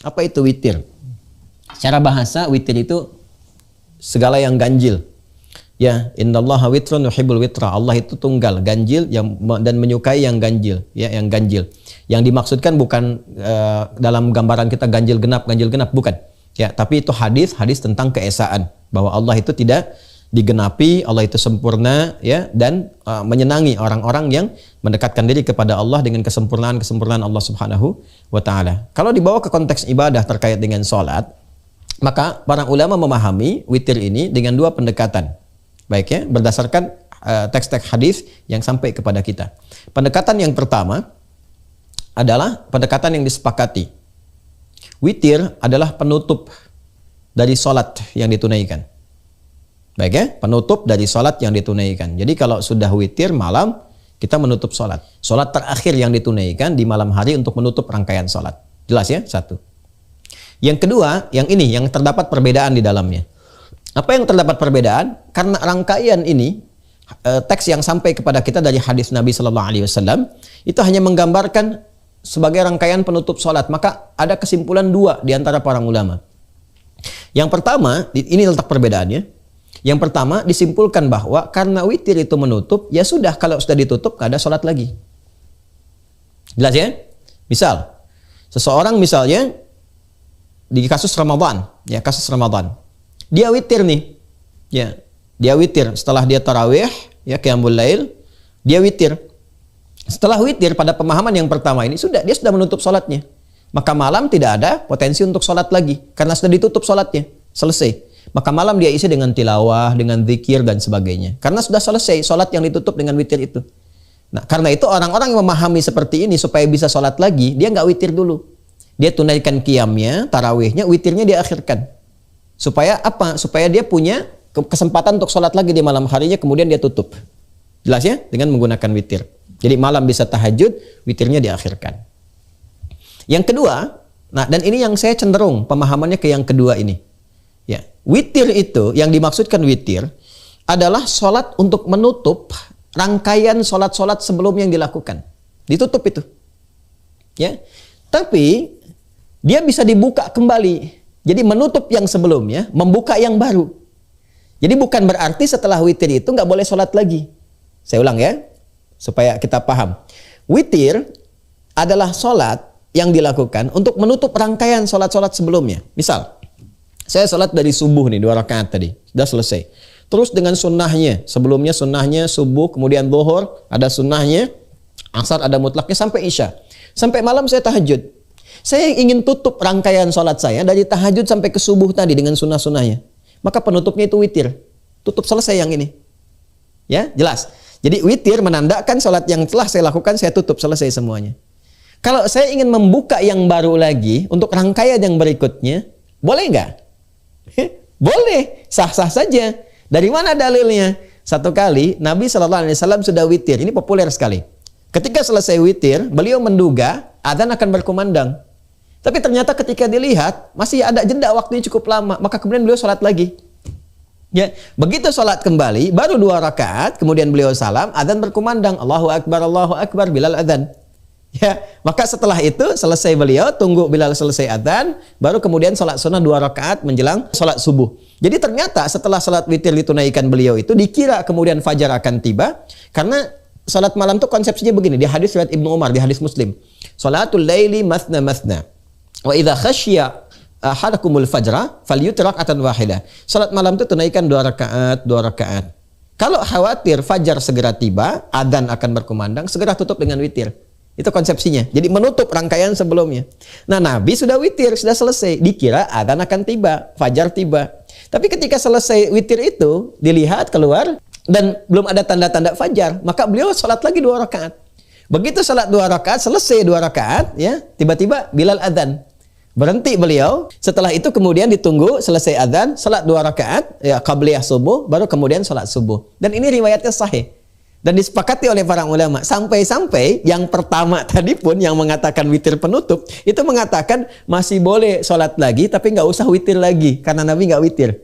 Apa itu witir? Secara bahasa witir itu segala yang ganjil. Ya, innallaha witrun yuhibbul witra. Allah itu tunggal, ganjil dan menyukai yang ganjil, ya, yang ganjil. Yang dimaksudkan bukan dalam gambaran kita ganjil genap, bukan. Ya, tapi itu hadis tentang keesaan bahwa Allah itu tidak digenapi, Allah itu sempurna, ya, dan menyenangi orang-orang yang mendekatkan diri kepada Allah dengan kesempurnaan Allah Subhanahu wa taala. Kalau dibawa ke konteks ibadah terkait dengan salat, maka para ulama memahami witir ini dengan dua pendekatan. Baik ya, berdasarkan teks-teks hadis yang sampai kepada kita. Pendekatan yang pertama adalah pendekatan yang disepakati. Witir adalah penutup dari salat yang ditunaikan. Baik ya, penutup dari salat yang ditunaikan. Jadi kalau sudah witir malam, kita menutup salat. Salat terakhir yang ditunaikan di malam hari untuk menutup rangkaian salat. Jelas ya? Satu. Yang kedua, yang ini yang terdapat perbedaan di dalamnya. Apa yang terdapat perbedaan? Karena rangkaian ini, teks yang sampai kepada kita dari hadis Nabi Sallallahu Alaihi Wasallam itu hanya menggambarkan sebagai rangkaian penutup salat. Maka ada kesimpulan dua di antara para ulama. Yang pertama, ini letak perbedaannya. Yang pertama disimpulkan bahwa karena witir itu menutup, ya sudah, kalau sudah ditutup gak ada salat lagi. Jelas ya? Misal, seseorang misalnya di kasus Ramadan, ya kasus Ramadan. Dia witir nih, ya, dia witir setelah dia tarawih, ya qiyamul lail, dia witir. Setelah witir pada pemahaman yang pertama ini dia sudah menutup sholatnya. Maka malam tidak ada potensi untuk sholat lagi karena sudah ditutup sholatnya, selesai. Maka malam dia isi dengan tilawah, dengan zikir dan sebagainya. Karena sudah selesai sholat yang ditutup dengan witir itu. Nah, karena itu orang-orang yang memahami seperti ini supaya bisa sholat lagi, dia nggak witir dulu. Dia tunaikan qiyamnya, tarawihnya, witirnya dia akhirkan. Supaya apa? Supaya dia punya kesempatan untuk sholat lagi di malam harinya, kemudian dia tutup. Jelas ya? Dengan menggunakan witir. Jadi malam bisa tahajud, witirnya diakhirkan. Yang kedua, nah dan ini yang saya cenderung pemahamannya ke yang kedua ini. Ya, witir itu, yang dimaksudkan witir adalah sholat untuk menutup rangkaian sholat-sholat sebelum yang dilakukan. Ditutup itu. Ya, tapi dia bisa dibuka kembali. Jadi menutup yang sebelumnya, membuka yang baru. Jadi bukan berarti setelah witir itu nggak boleh sholat lagi. Saya ulang ya, supaya kita paham. Witir adalah sholat yang dilakukan untuk menutup rangkaian sholat-sholat sebelumnya. Misal, saya sholat dari subuh nih, 2 rakaat tadi, sudah selesai. Terus dengan sunnahnya, sebelumnya sunnahnya subuh, kemudian zuhur, ada sunnahnya, asar ada mutlaknya, sampai isya. Sampai malam saya tahajud. Saya ingin tutup rangkaian sholat saya dari tahajud sampai ke subuh tadi dengan sunnah-sunnahnya. Maka penutupnya itu witir. Tutup selesai yang ini. Ya, jelas. Jadi witir menandakan sholat yang telah saya lakukan, saya tutup selesai semuanya. Kalau saya ingin membuka yang baru lagi untuk rangkaian yang berikutnya, boleh nggak? Boleh, sah-sah saja. Dari mana dalilnya? Satu kali Nabi SAW sudah witir. Ini populer sekali. Ketika selesai witir, beliau menduga adzan akan berkumandang. Tapi ternyata ketika dilihat masih ada jeda waktunya cukup lama, maka kemudian beliau sholat lagi. Ya, begitu sholat kembali, baru 2 rakaat, kemudian beliau salam, adzan berkumandang, Allahu Akbar, Bilal adzan. Ya, maka setelah itu selesai beliau, tunggu Bilal selesai adzan, baru kemudian sholat sunnah 2 rakaat menjelang sholat subuh. Jadi ternyata setelah sholat witir ditunaikan beliau itu, dikira kemudian fajar akan tiba, karena sholat malam itu konsepsinya begini, di hadis riwayat Ibnu Umar, di hadis Muslim. Sholatul laili mathna mathna. Wa idza khasyiya ahadakumul fajra falyutir rak'atan wahidah. Salat malam itu tunaikan 2 rakaat. Kalau khawatir fajar segera tiba, adzan akan berkumandang, segera tutup dengan witir. Itu konsepsinya. Jadi menutup rangkaian sebelumnya. Nah, Nabi sudah witir, sudah selesai. Dikira adzan akan tiba, fajar tiba. Tapi ketika selesai witir itu, dilihat keluar dan belum ada tanda-tanda fajar, maka beliau salat lagi 2 rakaat. Begitu salat 2 rakaat, selesai 2 rakaat, ya, tiba-tiba Bilal adzan. Berhenti beliau, setelah itu kemudian ditunggu selesai adzan, salat 2 rakaat, ya qabliyah subuh, baru kemudian salat subuh. Dan ini riwayatnya sahih. Dan disepakati oleh para ulama. Sampai-sampai yang pertama tadi pun yang mengatakan witir penutup, itu mengatakan masih boleh salat lagi, tapi nggak usah witir lagi, karena Nabi nggak witir.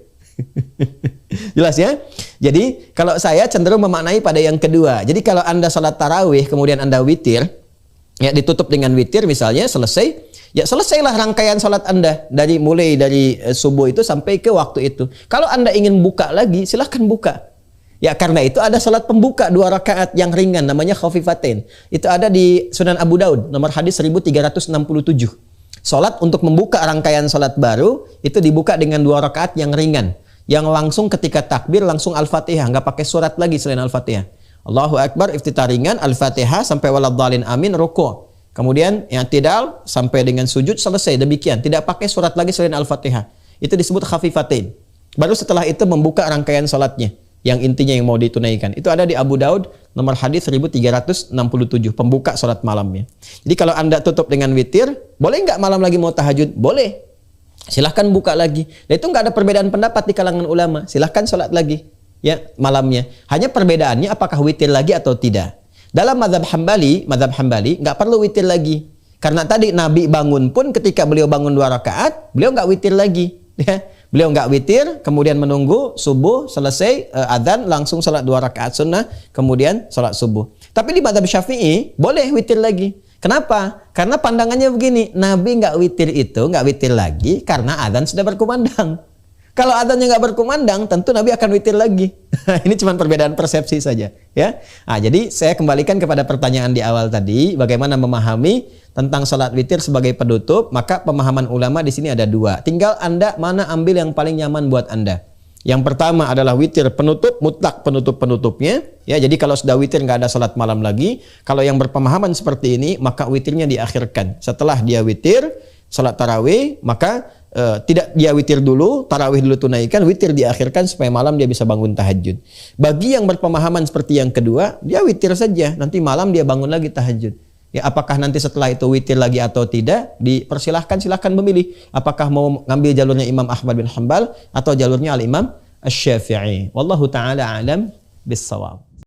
Jelas ya? Jadi kalau saya cenderung memaknai pada yang kedua. Jadi kalau Anda salat tarawih, kemudian Anda witir, Ya, ditutup dengan witir misalnya, selesai. Ya, selesailah rangkaian salat Anda mulai dari subuh itu sampai ke waktu itu. Kalau Anda ingin buka lagi, silahkan buka. Ya, karena itu ada salat pembuka 2 rakaat yang ringan namanya khafifatain. Itu ada di Sunan Abu Daud nomor hadis 1367. Salat untuk membuka rangkaian salat baru itu dibuka dengan 2 rakaat yang ringan. Yang langsung ketika takbir langsung Al-Fatihah, nggak pakai surat lagi selain Al-Fatihah. Allahu Akbar, iftitah ringan, Al-Fatihah sampai waladhdallin amin, ruku'. Kemudian i'tidal sampai dengan sujud, selesai. Demikian, tidak pakai surat lagi selain Al-Fatihah. Itu disebut khafifatain. Baru setelah itu membuka rangkaian salatnya yang intinya yang mau ditunaikan. Itu ada di Abu Daud nomor hadis 1367, pembuka salat malamnya. Jadi kalau Anda tutup dengan witir, boleh nggak malam lagi mau tahajud? Boleh. Silahkan buka lagi. Dan itu nggak ada perbedaan pendapat di kalangan ulama. Silahkan salat lagi ya malamnya. Hanya perbedaannya apakah witir lagi atau tidak. Dalam mazhab Hambali nggak perlu witir lagi. Karena tadi Nabi bangun pun ketika beliau bangun 2 rakaat, beliau nggak witir lagi. Ya. Beliau nggak witir, kemudian menunggu subuh selesai adzan langsung salat 2 rakaat sunnah, kemudian salat subuh. Tapi di mazhab Syafi'i boleh witir lagi. Kenapa? Karena pandangannya begini, Nabi nggak witir lagi karena adzan sudah berkumandang. Kalau adzannya nggak berkumandang, tentu Nabi akan witir lagi. Ini cuma perbedaan persepsi saja, ya. Nah, jadi saya kembalikan kepada pertanyaan di awal tadi, bagaimana memahami tentang salat witir sebagai penutup. Maka pemahaman ulama di sini ada 2. Tinggal Anda mana ambil yang paling nyaman buat Anda. Yang pertama adalah witir penutup, mutlak penutup-penutupnya. Ya, jadi kalau sudah witir nggak ada salat malam lagi. Kalau yang berpemahaman seperti ini, maka witirnya diakhirkan. Setelah dia witir, salat tarawih, maka tidak dia witir dulu, tarawih dulu tunaikan, witir diakhirkan supaya malam dia bisa bangun tahajud. Bagi yang berpemahaman seperti yang kedua, dia witir saja, nanti malam dia bangun lagi tahajud. Ya, apakah nanti setelah itu witir lagi atau tidak, silahkan memilih. Apakah mau ngambil jalurnya Imam Ahmad bin Hanbal atau jalurnya Al-Imam Asy-Syafi'i. Wallahu ta'ala a'lam bis-shawab.